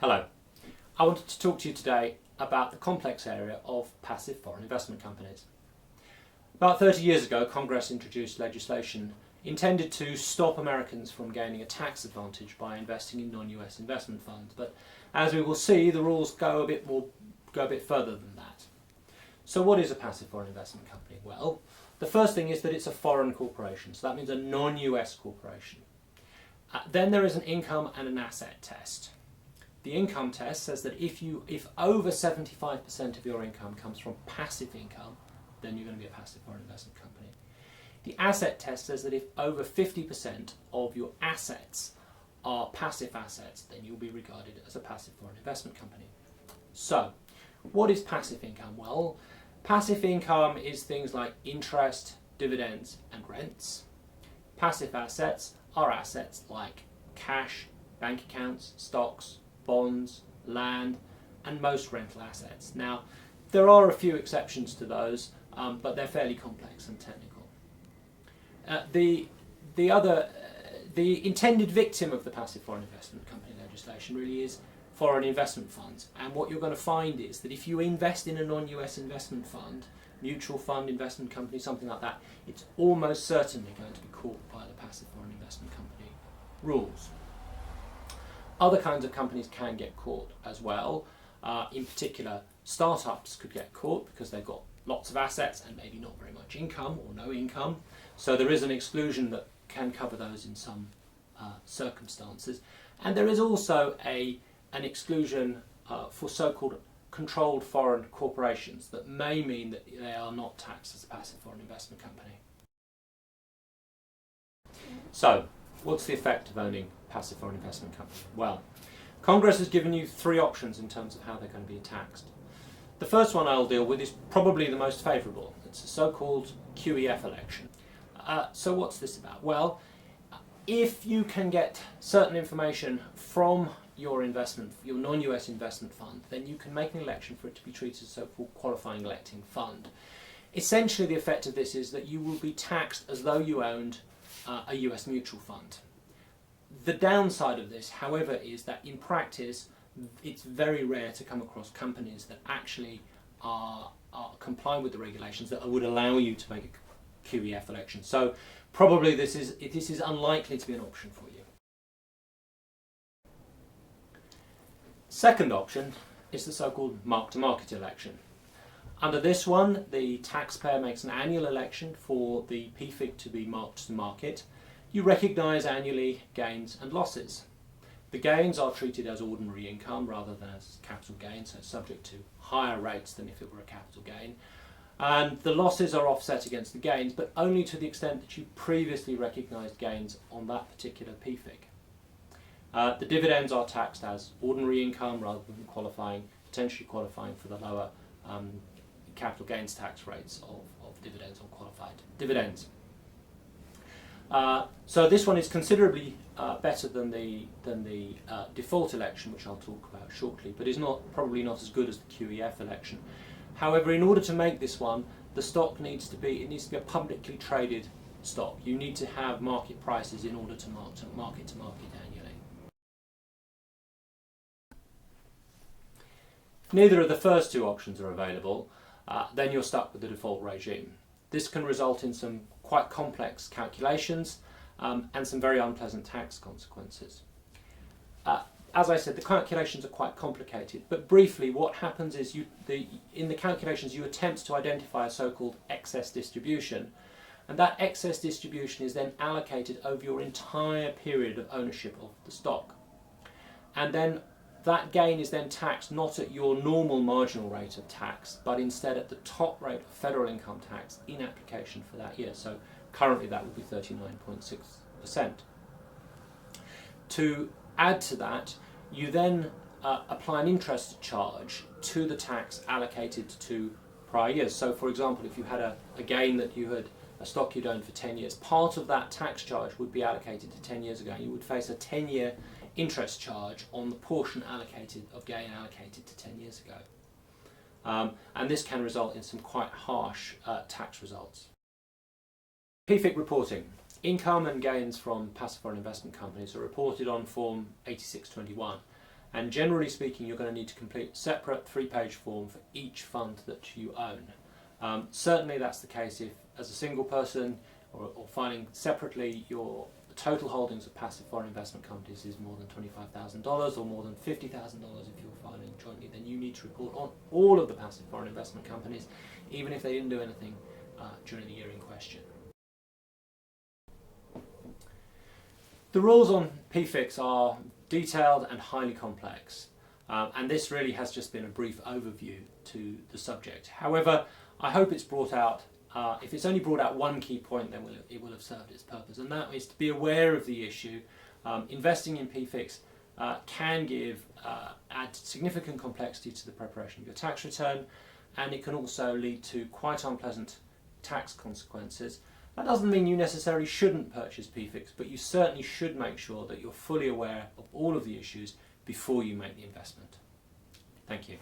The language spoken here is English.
Hello. I wanted to talk to you today about the complex area of passive foreign investment companies. About 30 years ago, Congress introduced legislation intended to stop Americans from gaining a tax advantage by investing in non-US investment funds. But as we will see, the rules go a bit further than that. So what is a passive foreign investment company? Well, the first thing is that it's a foreign corporation, so that means a non-US corporation. Then there is an income and an asset test. The income test says that if over 75% of your income comes from passive income, then you're going to be a passive foreign investment company. The asset test says that if over 50% of your assets are passive assets, then you'll be regarded as a passive foreign investment company. So, what is passive income? Well, passive income is things like interest, dividends, and rents. Passive assets are assets like cash, bank accounts, stocks, bonds, land, and most rental assets. Now, there are a few exceptions to those, but they're fairly complex and technical. The intended victim of the passive foreign investment company legislation really is foreign investment funds. And what you're going to find is that if you invest in a non-US investment fund, mutual fund, investment company, something like that, it's almost certainly going to be caught by the passive foreign investment company rules. Other kinds of companies can get caught as well. In particular, startups could get caught because they've got lots of assets and maybe not very much income or no income. So there is an exclusion that can cover those in some circumstances. And there is also an exclusion for so-called controlled foreign corporations that may mean that they are not taxed as a passive foreign investment company. So, what's the effect of owning passive foreign investment company? Well, Congress has given you three options in terms of how they're going to be taxed. The first one I'll deal with is probably the most favourable. It's a so-called QEF election. So what's this about? Well, if you can get certain information from your non-US investment fund, then you can make an election for it to be treated as a so-called qualifying electing fund. Essentially, the effect of this is that you will be taxed as though you owned a US mutual fund. The downside of this, however, is that in practice it's very rare to come across companies that actually are complying with the regulations that would allow you to make a QEF election. So probably this is unlikely to be an option for you. Second option is the so-called mark-to-market election. Under this one, the taxpayer makes an annual election for the PFIC to be marked to market. You recognise annually gains and losses. The gains are treated as ordinary income rather than as capital gain, so it's subject to higher rates than if it were a capital gain. And the losses are offset against the gains, but only to the extent that you previously recognised gains on that particular PFIC. The dividends are taxed as ordinary income rather than potentially qualifying for the lower capital gains tax rates of dividends on qualified dividends. So this one is considerably better than the default election, which I'll talk about shortly, but is probably not as good as the QEF election. However, in order to make this one, the stock needs to be a publicly traded stock. You need to have market prices in order to market to market annually. If neither of the first two options are available, then you're stuck with the default regime. This can result in some quite complex calculations and some very unpleasant tax consequences. As I said, the calculations are quite complicated, but briefly what happens is in the calculations you attempt to identify a so-called excess distribution, and that excess distribution is then allocated over your entire period of ownership of the stock. And then that gain is then taxed not at your normal marginal rate of tax, but instead at the top rate of federal income tax in application for that year. So currently that would be 39.6%. To add to that, you then apply an interest charge to the tax allocated to prior years. So for example, if you had a gain that a stock you'd owned for 10 years, part of that tax charge would be allocated to 10 years ago. You would face a 10-year interest charge on the portion of gain allocated to 10 years ago. And this can result in some quite harsh tax results. PFIC reporting. Income and gains from passive foreign investment companies are reported on Form 8621. And generally speaking, you're going to need to complete a separate 3-page form for each fund that you own. Certainly that's the case if, as a single person, or filing separately, your total holdings of passive foreign investment companies is more than $25,000 or more than $50,000 if you're filing jointly, then you need to report on all of the passive foreign investment companies, even if they didn't do anything during the year in question. The rules on PFICs are detailed and highly complex, and this really has just been a brief overview to the subject. However, I hope it's brought out, if it's only brought out one key point, then it will have served its purpose, and that is to be aware of the issue. Investing in PFICs can add significant complexity to the preparation of your tax return, and it can also lead to quite unpleasant tax consequences. That doesn't mean you necessarily shouldn't purchase PFICs, but you certainly should make sure that you're fully aware of all of the issues before you make the investment. Thank you.